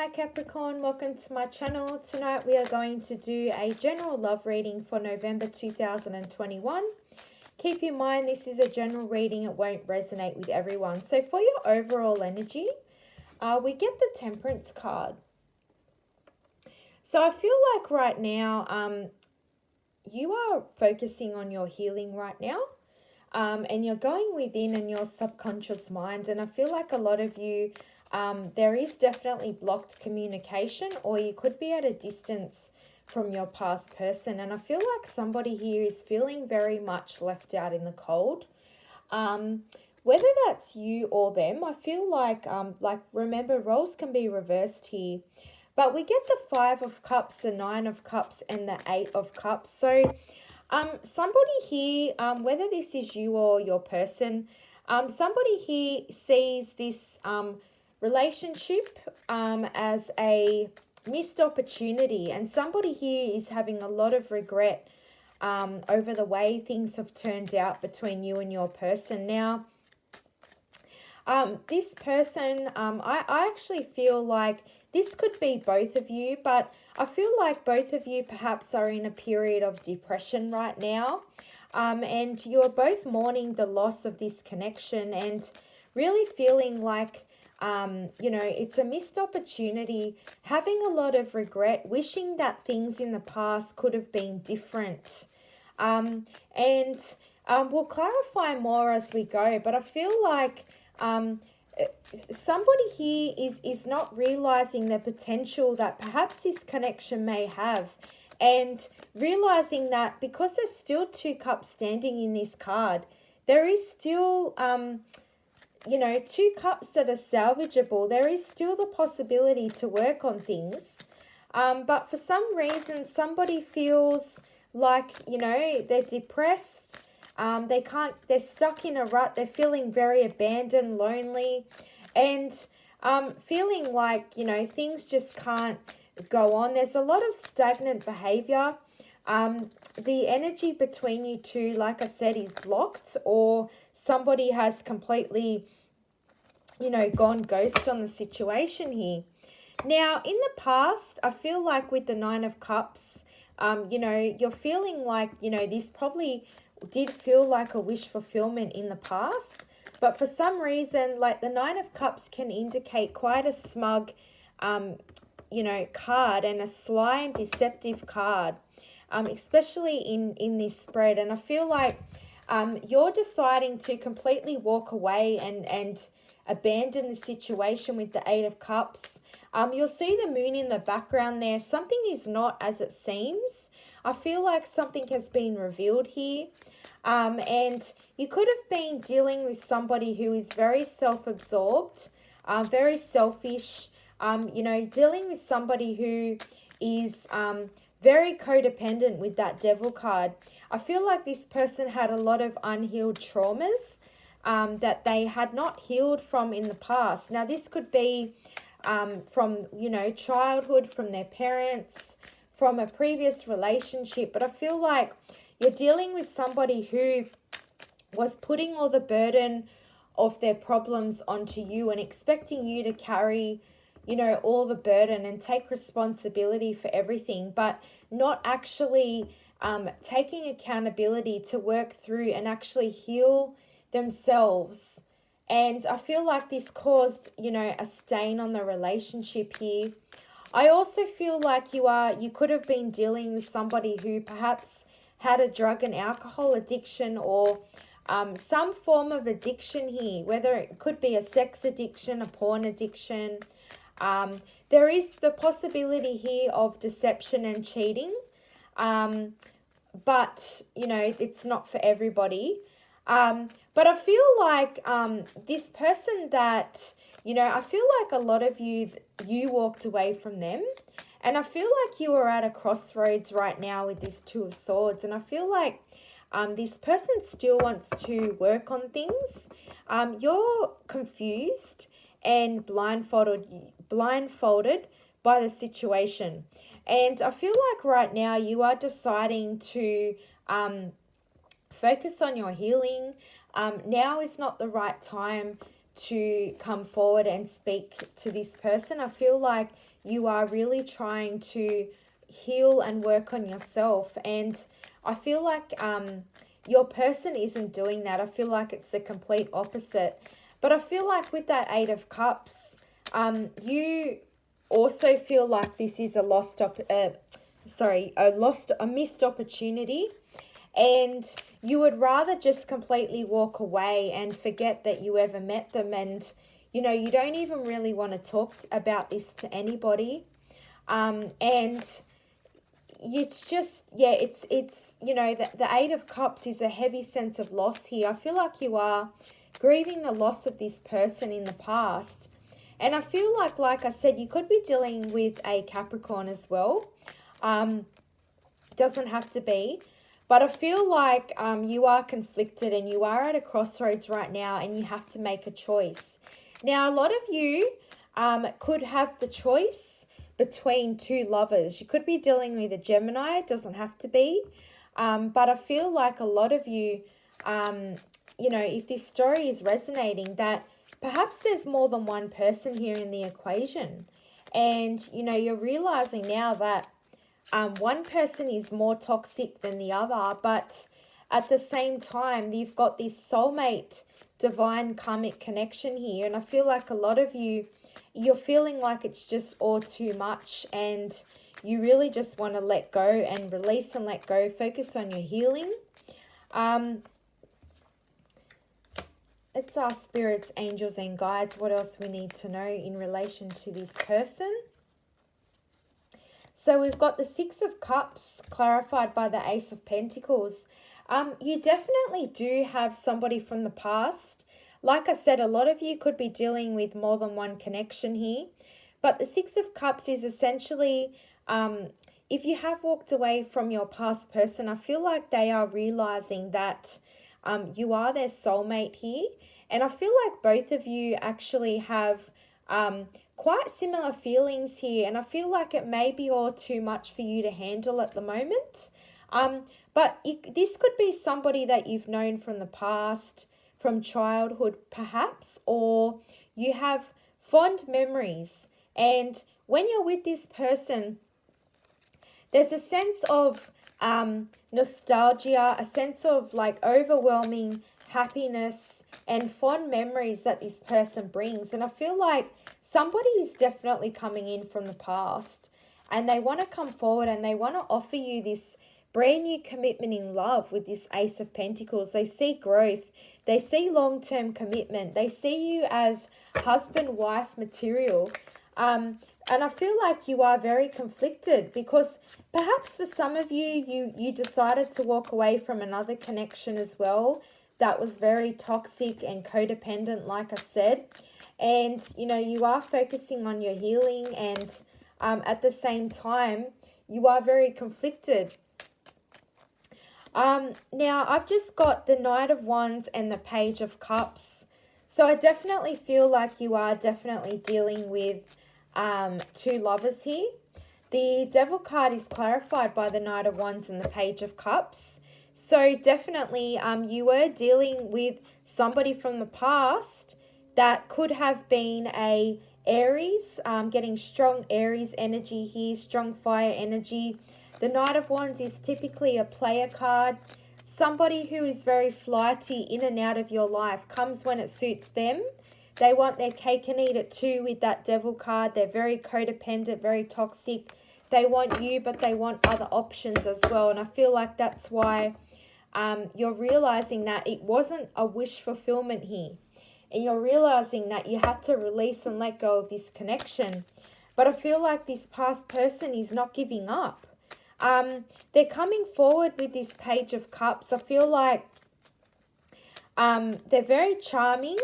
Hi Capricorn, welcome to my channel. Tonight we are going to do a general love reading for November 2021. Keep in mind this is a general reading, it won't resonate with everyone. So for your overall energy, we get the Temperance card. So I feel like right now you are focusing on your healing right now. And you're going within in your subconscious mind, and I feel like a lot of you there is definitely blocked communication, or you could be at a distance from your past person, and I feel like somebody here is feeling very much left out in the cold. Whether that's you or them, I feel like remember, roles can be reversed here. But we get the 5 of Cups, the 9 of Cups, and the 8 of Cups. So somebody here, whether this is you or your person, somebody here sees this relationship as a missed opportunity, and somebody here is having a lot of regret over the way things have turned out between you and your person. Now, this person, I actually feel like this could be both of you, but I feel like both of you perhaps are in a period of depression right now. And you're both mourning the loss of this connection and really feeling like, it's a missed opportunity, having a lot of regret, wishing that things in the past could have been different. And we'll clarify more as we go, but I feel like somebody here is not realizing the potential that perhaps this connection may have, and realizing that because there's still 2 cups standing in this card, there is still 2 cups that are salvageable. There is still the possibility to work on things, but for some reason somebody feels like they're depressed. They're stuck in a rut. They're feeling very abandoned, lonely, and feeling like, things just can't go on. There's a lot of stagnant behavior. The energy between you two, like I said, is blocked, or somebody has completely, gone ghost on the situation here. Now, in the past, I feel like with the 9 of Cups, you're feeling like, this probably did feel like a wish fulfillment in the past, but for some reason, like the 9 of Cups can indicate quite a smug, card, and a sly and deceptive card, especially in this spread. And I feel like you're deciding to completely walk away and abandon the situation with the 8 of Cups. You'll see the moon in the background there. Something is not as it seems. I feel like something has been revealed here. And you could have been dealing with somebody who is very self-absorbed, very selfish, dealing with somebody who is very codependent with that Devil card. I feel like this person had a lot of unhealed traumas that they had not healed from in the past. Now, this could be from, childhood, from their parents, from a previous relationship, but I feel like you're dealing with somebody who was putting all the burden of their problems onto you and expecting you to carry, all the burden and take responsibility for everything, but not actually taking accountability to work through and actually heal themselves. And I feel like this caused, a stain on the relationship here. I also feel like you could have been dealing with somebody who perhaps had a drug and alcohol addiction, or some form of addiction here, whether it could be a sex addiction, a porn addiction. There is the possibility here of deception and cheating, but, it's not for everybody. But I feel like this person that, I feel like a lot of you walked away from them. And I feel like you are at a crossroads right now with this 2 of Swords. And I feel like this person still wants to work on things. You're confused and blindfolded by the situation. And I feel like right now you are deciding to focus on your healing. Now is not the right time to come forward and speak to this person. I feel like you are really trying to heal and work on yourself, and I feel like your person isn't doing that. I feel like it's the complete opposite. But I feel like with that Eight of Cups, you also feel like this is a missed opportunity, and you would rather just completely walk away and forget that you ever met them, and you know, you don't even really want to talk about this to anybody. And it's just, yeah, it's you know, the Eight of Cups is a heavy sense of loss here. I feel like you are grieving the loss of this person in the past. And I feel like I said, you could be dealing with a Capricorn as well. Doesn't have to be. But I feel like you are conflicted and you are at a crossroads right now and you have to make a choice. Now, a lot of you could have the choice between two lovers. You could be dealing with a Gemini. It doesn't have to be. But I feel like a lot of you, you know, if this story is resonating, that perhaps there's more than one person here in the equation. And, you know, you're realizing now that one person is more toxic than the other, but at the same time, you've got this soulmate, divine karmic connection here. And I feel like a lot of you, you're feeling like it's just all too much, and you really just want to let go and release and let go, focus on your healing. Let's ask spirits, angels, and guides what else we need to know in relation to this person. So we've got the Six of Cups clarified by the Ace of Pentacles. You definitely do have somebody from the past. Like I said, a lot of you could be dealing with more than one connection here. But the Six of Cups is essentially, if you have walked away from your past person, I feel like they are realizing that you are their soulmate here. And I feel like both of you actually have quite similar feelings here. And I feel like it may be all too much for you to handle at the moment. But this could be somebody that you've known from the past, from childhood perhaps, or you have fond memories. And when you're with this person, there's a sense of nostalgia, a sense of like overwhelming happiness and fond memories that this person brings. And I feel like somebody is definitely coming in from the past, and they want to come forward and they want to offer you this brand new commitment in love with this Ace of Pentacles. They see growth. They see long-term commitment. They see you as husband-wife material. And I feel like you are very conflicted, because perhaps for some of you, you decided to walk away from another connection as well that was very toxic and codependent, like I said. And, you know, you are focusing on your healing, and at the same time, you are very conflicted. Now, I've just got the Knight of Wands and the Page of Cups. So I definitely feel like you are definitely dealing with two lovers here. The Devil card is clarified by the Knight of Wands and the Page of Cups. So definitely you were dealing with somebody from the past that could have been a Aries, getting strong Aries energy here, strong fire energy. The Knight of Wands is typically a player card. Somebody who is very flighty in and out of your life, comes when it suits them. They want their cake and eat it too with that Devil card. They're very codependent, very toxic. They want you, but they want other options as well. And I feel like that's why you're realizing that it wasn't a wish fulfillment here. And you're realizing that you had to release and let go of this connection. But I feel like this past person is not giving up. They're coming forward with this Page of Cups. I feel like they're very charming,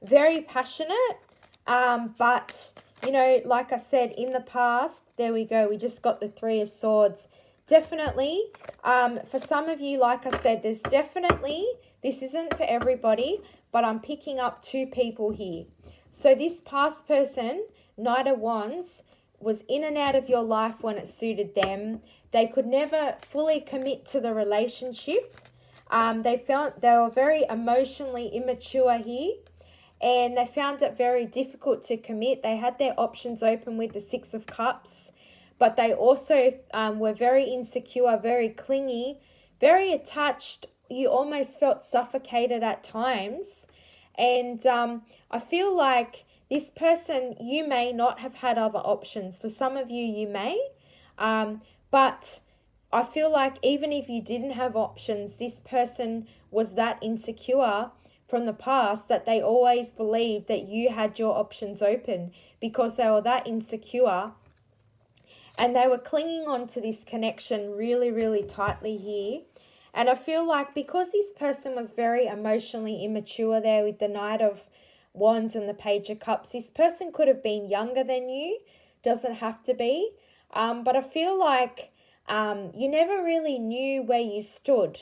very passionate, but, you know, like I said, in the past, there we go, we just got the Three of Swords. Definitely, for some of you, like I said, there's definitely, this isn't for everybody, but I'm picking up two people here. So this past person, Knight of Wands, was in and out of your life when it suited them. They could never fully commit to the relationship. They felt they were very emotionally immature here. and they found it very difficult to commit. They had their options open with the Six of Cups, but they also were very insecure, very clingy, very attached. You almost felt suffocated at times. And I feel like this person, you may not have had other options. For some of you, you may. But I feel like even if you didn't have options, this person was that insecure from the past that they always believed that you had your options open, because they were that insecure. And they were clinging on to this connection really, really tightly here. And I feel like because this person was very emotionally immature there with the Knight of Wands and the Page of Cups, this person could have been younger than you. Doesn't have to be. But I feel like you never really knew where you stood.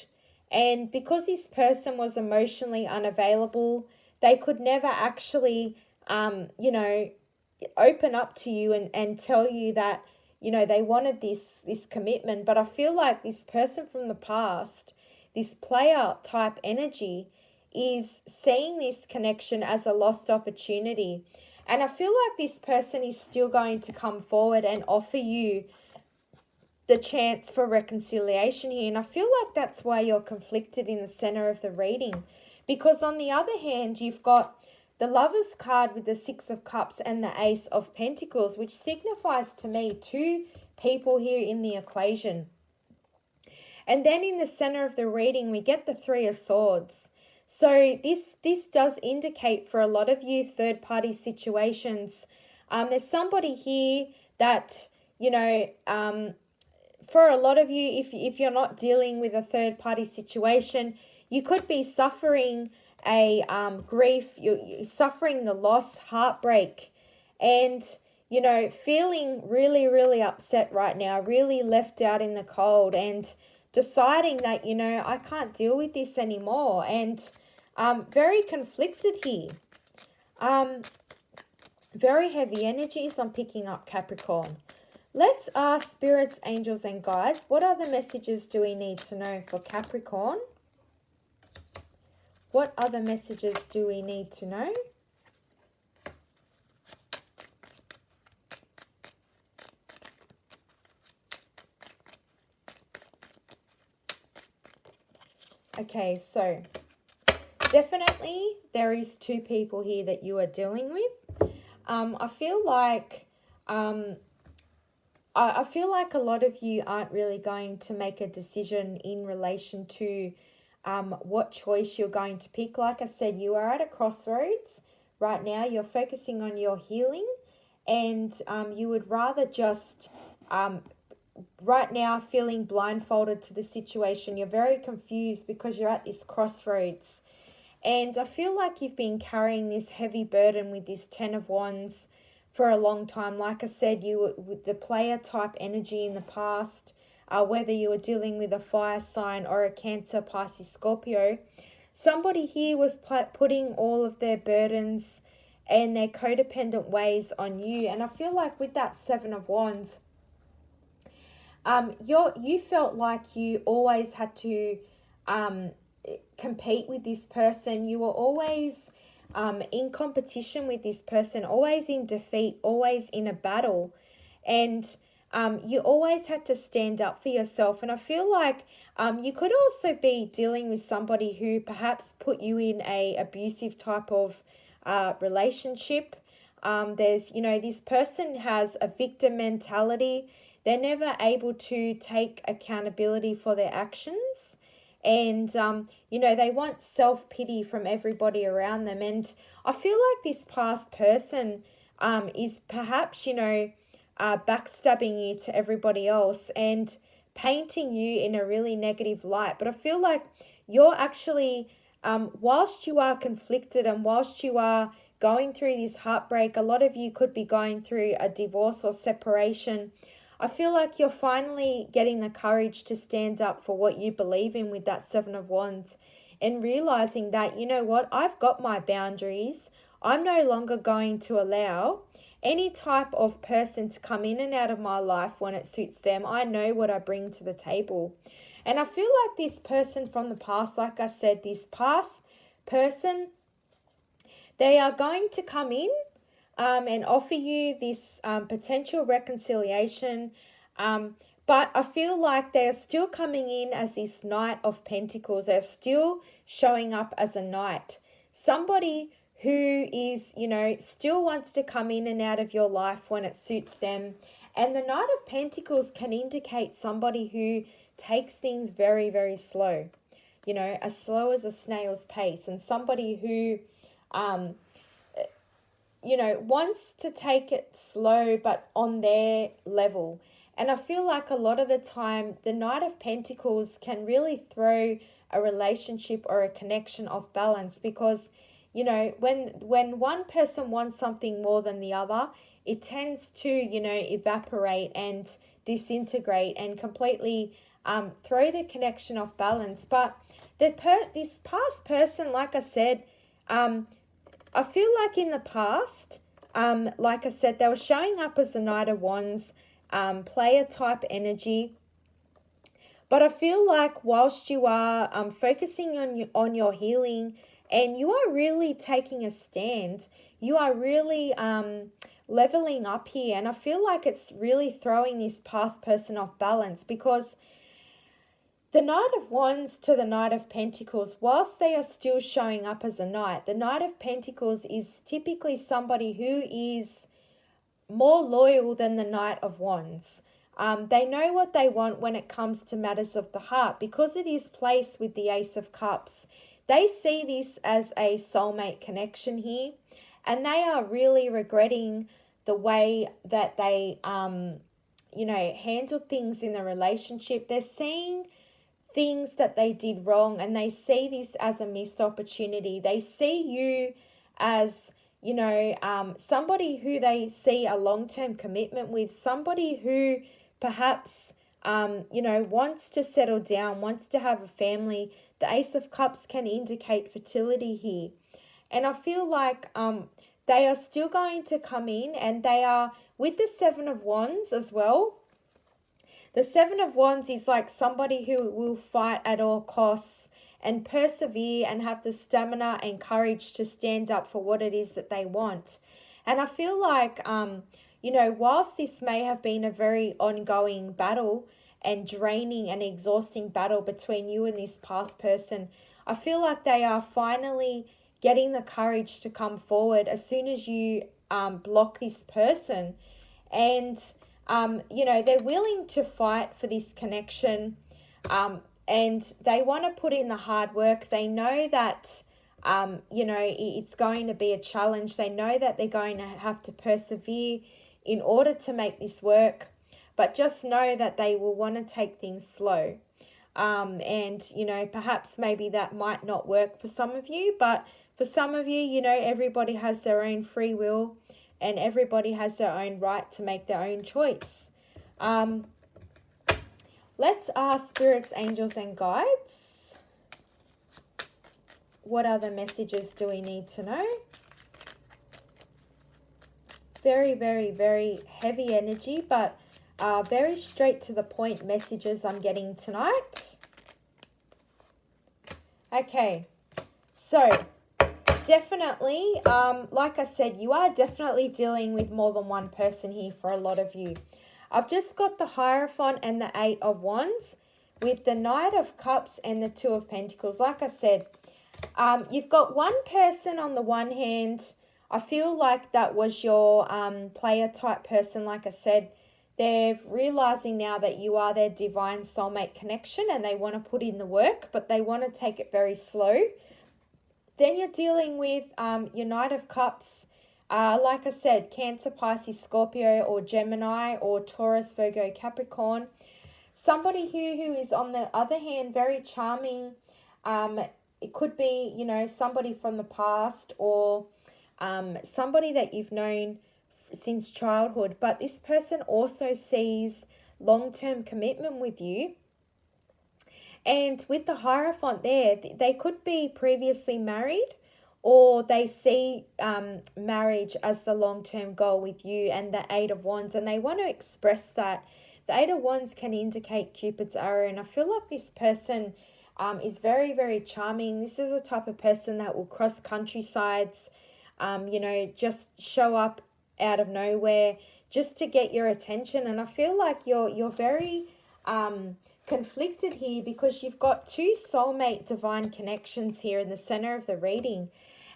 And because this person was emotionally unavailable, they could never actually, open up to you and tell you that, they wanted this commitment. But I feel like this person from the past, this player type energy, is seeing this connection as a lost opportunity. And I feel like this person is still going to come forward and offer you the chance for reconciliation here. And I feel like that's why you're conflicted in the center of the reading. Because on the other hand, you've got the Lovers card with the Six of Cups and the Ace of Pentacles, which signifies to me two people here in the equation. And then in the center of the reading, we get the Three of Swords. So this does indicate for a lot of you third-party situations, there's somebody here that, for a lot of you, if you're not dealing with a third-party situation, you could be suffering a grief, you're suffering the loss, heartbreak, and, feeling really, really upset right now, really left out in the cold, and deciding that, I can't deal with this anymore, and very conflicted here. Very heavy energies I'm picking up, Capricorn. Let's ask spirits, angels, and guides, what other messages do we need to know for Capricorn? What other messages do we need to know? Okay, so definitely there is two people here that you are dealing with. I feel like I feel like a lot of you aren't really going to make a decision in relation to what choice you're going to pick. Like I said, you are at a crossroads right now. You're focusing on your healing, and you would rather just right now feeling blindfolded to the situation. You're very confused because you're at this crossroads, and I feel like you've been carrying this heavy burden with this Ten of Wands for a long time. Like I said, you were with the player type energy in the past. Whether you were dealing with a fire sign or a Cancer, Pisces, Scorpio, somebody here was putting all of their burdens and their codependent ways on you. And I feel like with that Seven of Wands, you felt like you always had to compete with this person. You were always in competition with this person, always in defeat, always in a battle. And you always had to stand up for yourself. And I feel like you could also be dealing with somebody who perhaps put you in a abusive type of relationship. There's, this person has a victim mentality. They're never able to take accountability for their actions. And, they want self-pity from everybody around them. And I feel like this past person is perhaps, backstabbing you to everybody else and painting you in a really negative light. But I feel like you're actually, whilst you are conflicted and whilst you are going through this heartbreak, a lot of you could be going through a divorce or separation. I feel like you're finally getting the courage to stand up for what you believe in with that Seven of Wands and realizing that, I've got my boundaries. I'm no longer going to allow any type of person to come in and out of my life when it suits them. I know what I bring to the table. And I feel like this person from the past, like I said, this past person, They are going to come in and offer you this potential reconciliation. But I feel like they're still coming in as this Knight of Pentacles. They're still showing up as a knight. Somebody who is, still wants to come in and out of your life when it suits them. And the Knight of Pentacles can indicate somebody who takes things very, very slow. As slow as a snail's pace. And somebody who, wants to take it slow but on their level. And I feel like a lot of the time, the Knight of Pentacles can really throw a relationship or a connection off balance because, when one person wants something more than the other, it tends to, evaporate and disintegrate and completely throw the connection off balance. But this past person, like I said, I feel like in the past, like I said, they were showing up as the Knight of Wands, player type energy. But I feel like whilst you are focusing on your healing and you are really taking a stand, you are really leveling up here. And I feel like it's really throwing this past person off balance because the Knight of Wands to the Knight of Pentacles, whilst they are still showing up as a knight, the Knight of Pentacles is typically somebody who is more loyal than the Knight of Wands. They know what they want when it comes to matters of the heart because it is placed with the Ace of Cups. They see this as a soulmate connection here, and they are really regretting the way that they, handled things in the relationship. They're seeing things that they did wrong and they see this as a missed opportunity. They see you as, somebody who they see a long-term commitment with, somebody who perhaps, wants to settle down, wants to have a family. The Ace of Cups can indicate fertility here. And I feel like they are still going to come in and they are with the Seven of Wands as well. The Seven of Wands is like somebody who will fight at all costs and persevere and have the stamina and courage to stand up for what it is that they want. And I feel like, whilst this may have been a very ongoing battle and draining and exhausting battle between you and this past person, I feel like they are finally getting the courage to come forward as soon as you block this person. And they're willing to fight for this connection and they want to put in the hard work. They know that, it's going to be a challenge. They know that they're going to have to persevere in order to make this work, but just know that they will want to take things slow. And, perhaps maybe that might not work for some of you, but for some of you, everybody has their own free will. And everybody has their own right to make their own choice. Let's ask spirits, angels, and guides. What other messages do we need to know? Very, very, very heavy energy, but very straight to the point messages I'm getting tonight. Okay, so definitely, like I said, you are definitely dealing with more than one person here for a lot of you. I've just got the Hierophant and the Eight of Wands with the Knight of Cups and the Two of Pentacles. Like I said, you've got one person on the one hand. I feel like that was your player type person. Like I said, they're realizing now that you are their divine soulmate connection and they want to put in the work, but they want to take it very slow. Then you're dealing with your Knight of Cups. Like I said, Cancer, Pisces, Scorpio, or Gemini, or Taurus, Virgo, Capricorn. Somebody here who is, on the other hand, very charming. It could be, somebody from the past or somebody that you've known since childhood. But this person also sees long-term commitment with you. And with the Hierophant there, they could be previously married or they see marriage as the long-term goal with you and the Eight of Wands. And they want to express that. The Eight of Wands can indicate Cupid's arrow. And I feel like this person is very, very charming. This is the type of person that will cross countrysides, you know, just show up out of nowhere just to get your attention. And I feel like you're very conflicted here, because you've got two soulmate divine connections here in the center of the reading.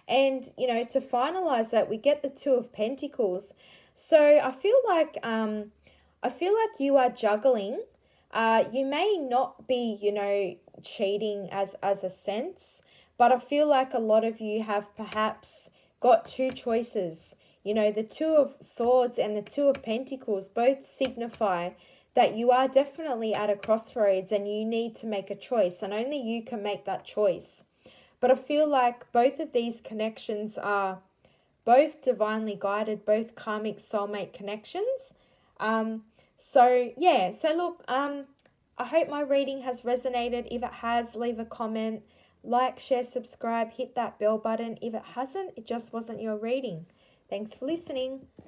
And, you know, to finalize that, we get the Two of Pentacles. So I feel like you are juggling. You may not be, you know, cheating as a sense, but I feel like a lot of you have perhaps got two choices. You know, the Two of Swords and the Two of Pentacles both signify that you are definitely at a crossroads and you need to make a choice, and only you can make that choice. But I feel like both of these connections are both divinely guided, both karmic soulmate connections. So yeah, so look, I hope my reading has resonated. If it has, leave a comment, like, share, subscribe, hit that bell button. If it hasn't, it just wasn't your reading. Thanks for listening.